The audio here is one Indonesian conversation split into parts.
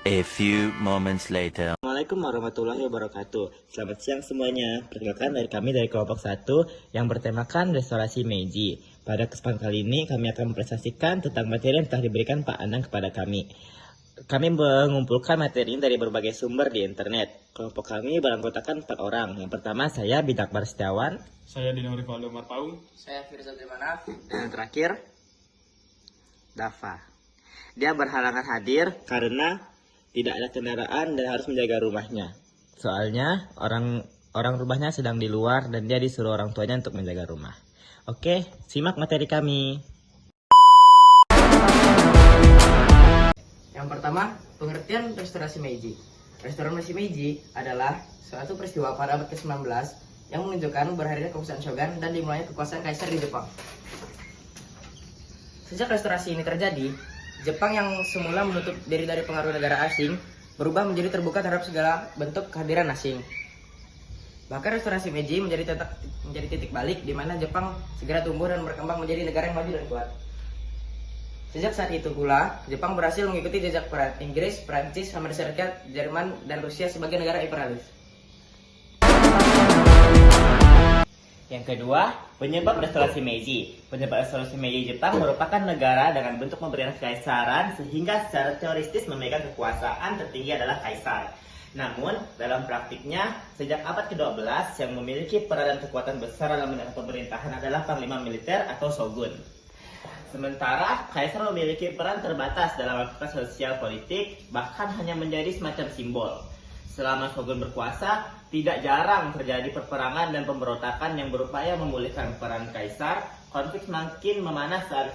A few moments later. Assalamualaikum warahmatullahi wabarakatuh. Selamat siang semuanya. Perkenalkan dari kami dari kelompok 1 yang bertemakan restorasi Meiji. Pada kesempatan kali ini kami akan mempresentasikan tentang materi yang telah diberikan Pak Anang kepada kami. Kami mengumpulkan materi ini dari berbagai sumber di internet. Kelompok kami beranggotakan 4 orang. Yang pertama saya Bidakbar Setiawan. Saya Dino Rivaldo Marpaung. Saya Firza Trimanaf. Dan yang terakhir Dava. Dia berhalangan hadir karena tidak ada kendaraan dan harus menjaga rumahnya. Soalnya orang rumahnya sedang di luar dan dia disuruh orang tuanya untuk menjaga rumah. Oke, simak materi kami. Yang pertama, pengertian restorasi Meiji. Restorasi Meiji adalah suatu peristiwa pada abad ke-19 yang menunjukkan berakhirnya kekuasaan Shogun dan dimulainya kekuasaan kaisar di Jepang. Sejak restorasi ini terjadi, Jepang yang semula menutup diri dari pengaruh negara asing berubah menjadi terbuka terhadap segala bentuk kehadiran asing. Bahkan restorasi Meiji menjadi titik balik di mana Jepang segera tumbuh dan berkembang menjadi negara yang maju dan kuat. Sejak saat itu pula, Jepang berhasil mengikuti jejak Inggris, Prancis, Amerika Serikat, Jerman, dan Rusia sebagai negara imperialis. Yang kedua, penyebab restorasi Meiji. Penyebab restorasi Meiji Jepang merupakan negara dengan bentuk pemerintahan kekaisaran sehingga secara teoristis memegang kekuasaan tertinggi adalah kaisar. Namun, dalam praktiknya, sejak abad ke-12 yang memiliki peranan kekuatan besar dalam pemerintahan adalah panglima militer atau shogun. Sementara, kaisar memiliki peran terbatas dalam aktivitas sosial politik, bahkan hanya menjadi semacam simbol. Selama shogun berkuasa, tidak jarang terjadi peperangan dan pemberontakan yang berupaya memulihkan peran kaisar. Konflik semakin memanas saat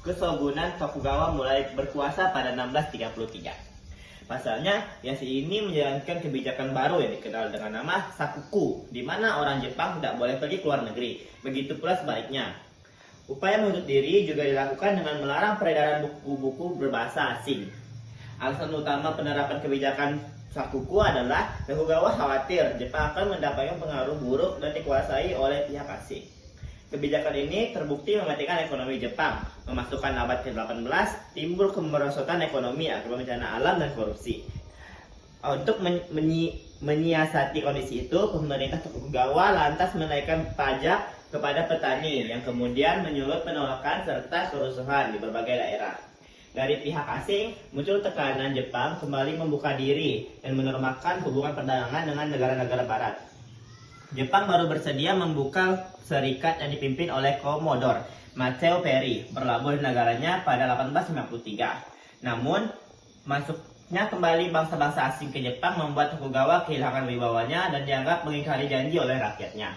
kesogunan Tokugawa mulai berkuasa pada 1633. Pasalnya, Ieyasu ini menjalankan kebijakan baru yang dikenal dengan nama Sakuku, di mana orang Jepang tidak boleh pergi ke luar negeri. Begitu pula sebaliknya. Upaya menuntut diri juga dilakukan dengan melarang peredaran buku-buku berbahasa asing. Alasan utama penerapan kebijakan Sakuku adalah Tokugawa khawatir Jepang akan mendapatkan pengaruh buruk dan dikuasai oleh pihak asing. Kebijakan ini terbukti mematikan ekonomi Jepang. Memasukan abad ke-18, timbul kemerosotan ekonomi akibat bencana alam dan korupsi. Untuk menyiasati kondisi itu, pemerintah Tokugawa lantas menaikkan pajak kepada petani yang kemudian menyulut penolakan serta kerusuhan di berbagai daerah. Dari pihak asing, muncul tekanan Jepang kembali membuka diri dan menormalkan hubungan perdagangan dengan negara-negara barat. Jepang baru bersedia membuka serikat yang dipimpin oleh Komodor Matteo Perry berlabuh di negaranya pada 1853. Namun, masuknya kembali bangsa-bangsa asing ke Jepang membuat Tokugawa kehilangan wibawanya dan dianggap mengingkari janji oleh rakyatnya.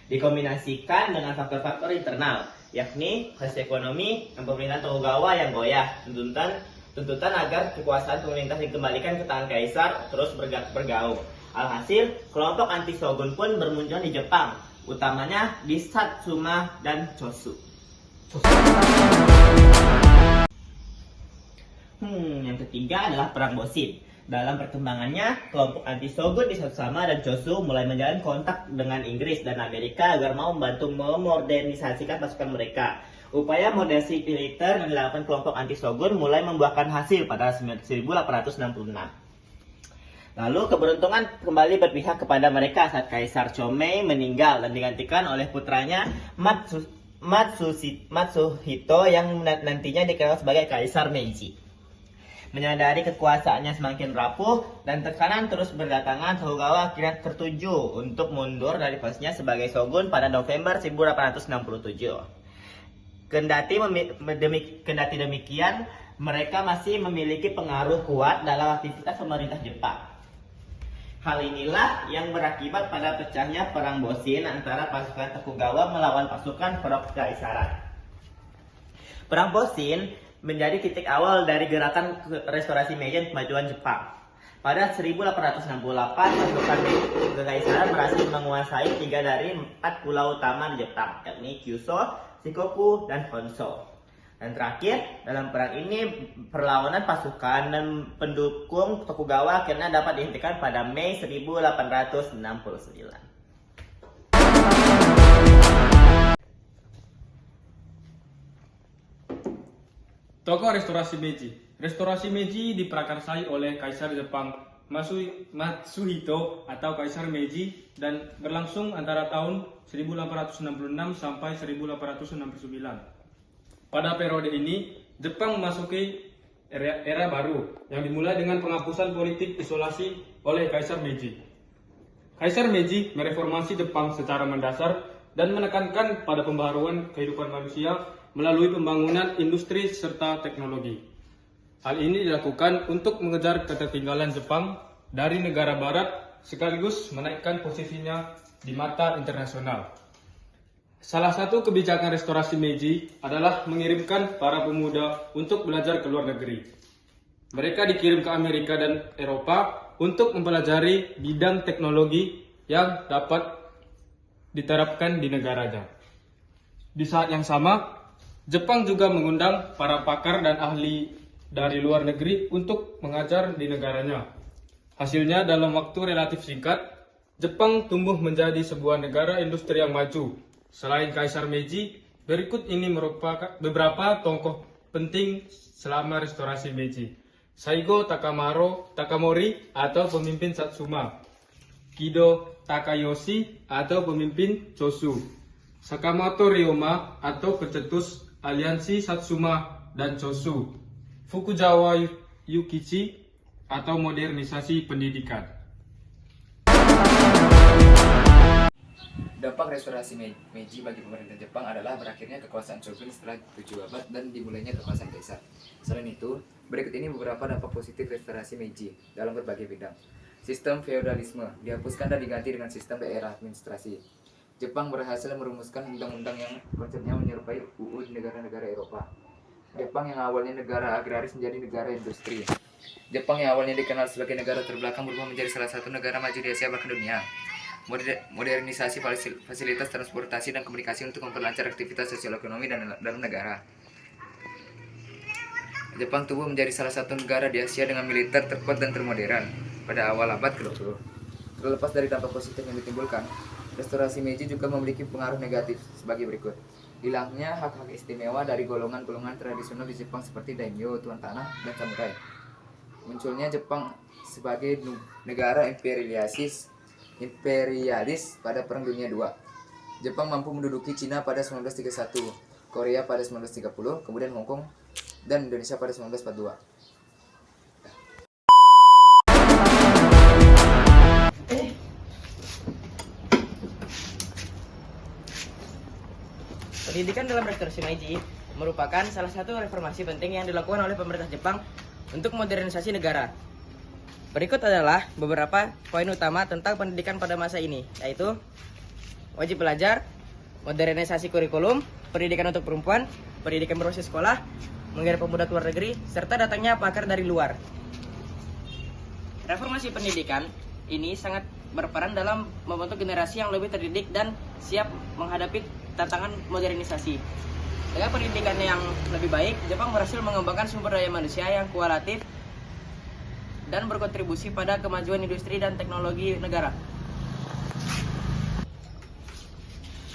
Dikombinasikan dengan faktor-faktor internal, yakni krisis ekonomi dan pemerintahan Tokugawa yang goyah, tuntutan agar kekuasaan pemerintah dikembalikan ke tangan kaisar terus bergaung. Alhasil, kelompok anti shogun pun bermunculan di Jepang, utamanya di Satsuma dan Chosu. Yang ketiga adalah Perang Boshin. Dalam perkembangannya, kelompok anti shogun di Satsuma dan Chosu mulai menjalin kontak dengan Inggris dan Amerika agar mau membantu memodernisasikan pasukan mereka. Upaya modernisasi militer yang dilakukan kelompok anti shogun mulai membuahkan hasil pada 1866. Lalu keberuntungan kembali berpihak kepada mereka saat Kaisar Chomei meninggal dan digantikan oleh putranya Matsuhito yang nantinya dikenal sebagai Kaisar Meiji. Menyadari kekuasaannya semakin rapuh dan tekanan terus berdatangan, Tokugawa akhirnya tertuju untuk mundur dari posisinya sebagai shogun pada November 1867. Kendati demikian, mereka masih memiliki pengaruh kuat dalam aktivitas pemerintah Jepang. Hal inilah yang berakibat pada pecahnya Perang Boshin antara pasukan Tokugawa melawan pasukan Kaisaran. Perang Boshin menjadi titik awal dari gerakan restorasi Meiji dan kemajuan Jepang. Pada 1868, pasukan Kekaisaran berhasil menguasai 3 dari 4 pulau utama di Jepang, yakni Kyushu, Shikoku, dan Honshu. Dan terakhir, dalam perang ini perlawanan pasukan dan pendukung Tokugawa akhirnya dapat dihentikan pada Mei 1869. Tokoh restorasi Meiji. Restorasi Meiji diprakarsai oleh Kaisar Jepang Matsuhito atau Kaisar Meiji dan berlangsung antara tahun 1866 sampai 1869. Pada periode ini, Jepang memasuki era baru yang dimulai dengan penghapusan politik isolasi oleh Kaisar Meiji. Kaisar Meiji mereformasi Jepang secara mendasar dan menekankan pada pembaharuan kehidupan manusia melalui pembangunan industri serta teknologi. Hal ini dilakukan untuk mengejar ketertinggalan Jepang dari negara barat sekaligus menaikkan posisinya di mata internasional. Salah satu kebijakan restorasi Meiji adalah mengirimkan para pemuda untuk belajar ke luar negeri. Mereka dikirim ke Amerika dan Eropa untuk mempelajari bidang teknologi yang dapat diterapkan di negaranya. Di saat yang sama, Jepang juga mengundang para pakar dan ahli dari luar negeri untuk mengajar di negaranya. Hasilnya, dalam waktu relatif singkat, Jepang tumbuh menjadi sebuah negara industri yang maju. Selain Kaisar Meiji, berikut ini merupakan beberapa tokoh penting selama restorasi Meiji. Saigo Takamori atau pemimpin Satsuma, Kido Takayoshi atau pemimpin Chosu, Sakamoto Ryoma atau pencetus aliansi Satsuma dan Chosu, Fukuzawa Yukichi atau modernisasi pendidikan. Dampak restorasi Meiji bagi pemerintah Jepang adalah berakhirnya kekuasaan Shogun setelah 7 abad dan dimulainya kekuasaan Kaisar. Selain itu, berikut ini beberapa dampak positif restorasi Meiji dalam berbagai bidang. Sistem feodalisme dihapuskan dan diganti dengan sistem daerah administrasi. Jepang berhasil merumuskan undang-undang yang konsepnya menyerupai UU di negara-negara Eropa. Jepang yang awalnya negara agraris menjadi negara industri. Jepang yang awalnya dikenal sebagai negara terbelakang berubah menjadi salah satu negara maju di Asia bahkan dunia. Modernisasi fasilitas transportasi dan komunikasi untuk memperlancar aktivitas sosial ekonomi dalam negara. Jepang tumbuh menjadi salah satu negara di Asia dengan militer terkuat dan termodern pada awal abad ke-20. Terlepas dari dampak positif yang ditimbulkan, restorasi Meiji juga memiliki pengaruh negatif sebagai berikut. Hilangnya hak-hak istimewa dari golongan-golongan tradisional di Jepang seperti daimyo, tuan tanah, dan samurai. Munculnya Jepang sebagai negara imperialis pada Perang Dunia II. Jepang mampu menduduki Cina pada 1931, Korea pada 1930, kemudian Hong Kong dan Indonesia pada 1942. Pendidikan dalam restorasi Meiji merupakan salah satu reformasi penting yang dilakukan oleh pemerintah Jepang untuk modernisasi negara. Berikut adalah beberapa poin utama tentang pendidikan pada masa ini, yaitu wajib belajar, modernisasi kurikulum, pendidikan untuk perempuan, pendidikan berbasis sekolah, mengirim pemuda ke luar negeri, serta datangnya pakar dari luar. Reformasi pendidikan ini sangat berperan dalam membentuk generasi yang lebih terdidik dan siap menghadapi tantangan modernisasi. Dengan pendidikan yang lebih baik, Jepang berhasil mengembangkan sumber daya manusia yang kualitatif dan berkontribusi pada kemajuan industri dan teknologi negara.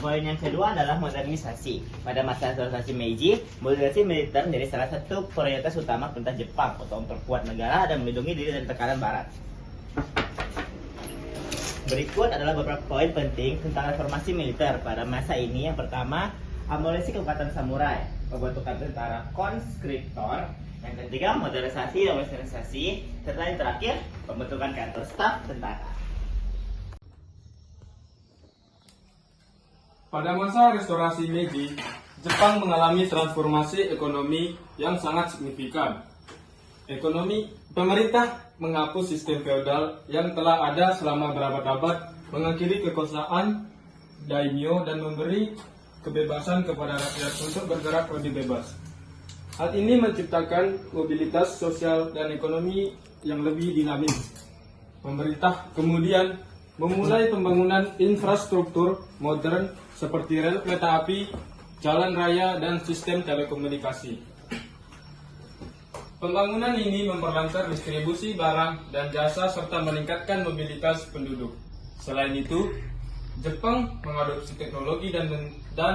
Poin yang kedua adalah modernisasi. Pada masa restorasi Meiji, modernisasi militer menjadi salah satu prioritas utama pemerintah Jepang untuk memperkuat negara dan melindungi diri dari tekanan Barat. Berikut adalah beberapa poin penting tentang reformasi militer pada masa ini. Yang pertama, abolisi kekuatan samurai, pembentukan tentara konskriptor. Yang ketiga, modernisasi dan westernisasi. Serta yang terakhir, pembentukan kantor staf tentara. Pada masa restorasi Meiji, Jepang mengalami transformasi ekonomi yang sangat signifikan. Pemerintah menghapus sistem feodal yang telah ada selama berabad-abad, mengakhiri kekuasaan daimyo dan memberi kebebasan kepada rakyat untuk bergerak lebih bebas. Hal ini menciptakan mobilitas sosial dan ekonomi yang lebih dinamis. Pemerintah kemudian memulai pembangunan infrastruktur modern seperti rel kereta api, jalan raya, dan sistem telekomunikasi. Pembangunan ini memperlancar distribusi barang dan jasa serta meningkatkan mobilitas penduduk. Selain itu, Jepang mengadopsi teknologi dan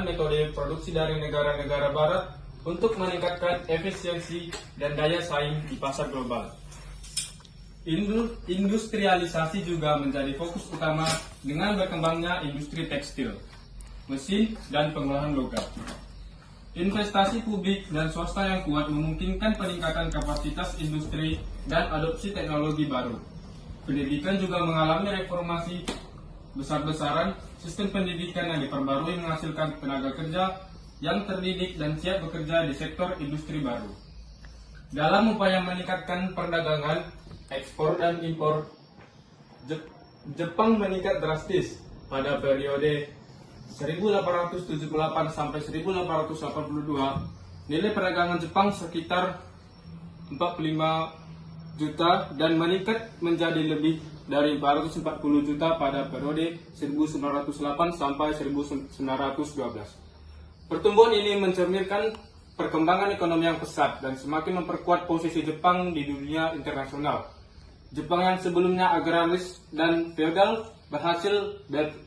metode produksi dari negara-negara barat untuk meningkatkan efisiensi dan daya saing di pasar global. Industrialisasi juga menjadi fokus utama dengan berkembangnya industri tekstil, mesin, dan pengolahan logam. Investasi publik dan swasta yang kuat memungkinkan peningkatan kapasitas industri dan adopsi teknologi baru. Pendidikan juga mengalami reformasi besar-besaran. Sistem pendidikan yang diperbarui menghasilkan tenaga kerja yang terdidik dan siap bekerja di sektor industri baru. Dalam upaya meningkatkan perdagangan, ekspor dan impor, Jepang meningkat drastis pada periode 1878 sampai 1882. Nilai perdagangan Jepang sekitar 45 juta dan meningkat menjadi lebih dari 440 juta pada periode 1908 sampai 1912. Pertumbuhan ini mencerminkan perkembangan ekonomi yang pesat dan semakin memperkuat posisi Jepang di dunia internasional. Jepang yang sebelumnya agraris dan feodal berhasil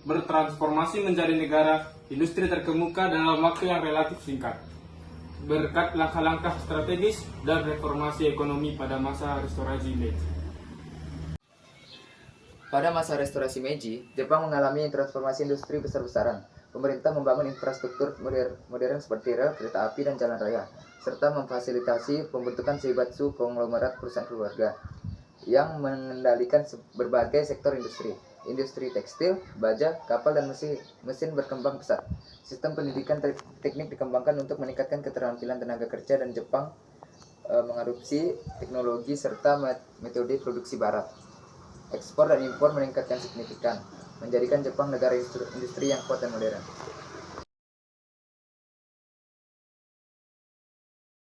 bertransformasi menjadi negara industri terkemuka dalam waktu yang relatif singkat, berkat langkah-langkah strategis dan reformasi ekonomi pada masa restorasi Meiji. Pada masa restorasi Meiji, Jepang mengalami transformasi industri besar-besaran. Pemerintah membangun infrastruktur modern seperti rel, kereta api, dan jalan raya, serta memfasilitasi pembentukan Seibatsu, konglomerat perusahaan keluarga, yang mengendalikan berbagai sektor industri. Industri tekstil, baja, kapal, dan mesin berkembang pesat. Sistem pendidikan teknik dikembangkan untuk meningkatkan keterampilan tenaga kerja, dan Jepang mengadopsi teknologi serta metode produksi barat. Ekspor dan impor meningkatkan signifikan, menjadikan Jepang negara industri yang kuat dan modern.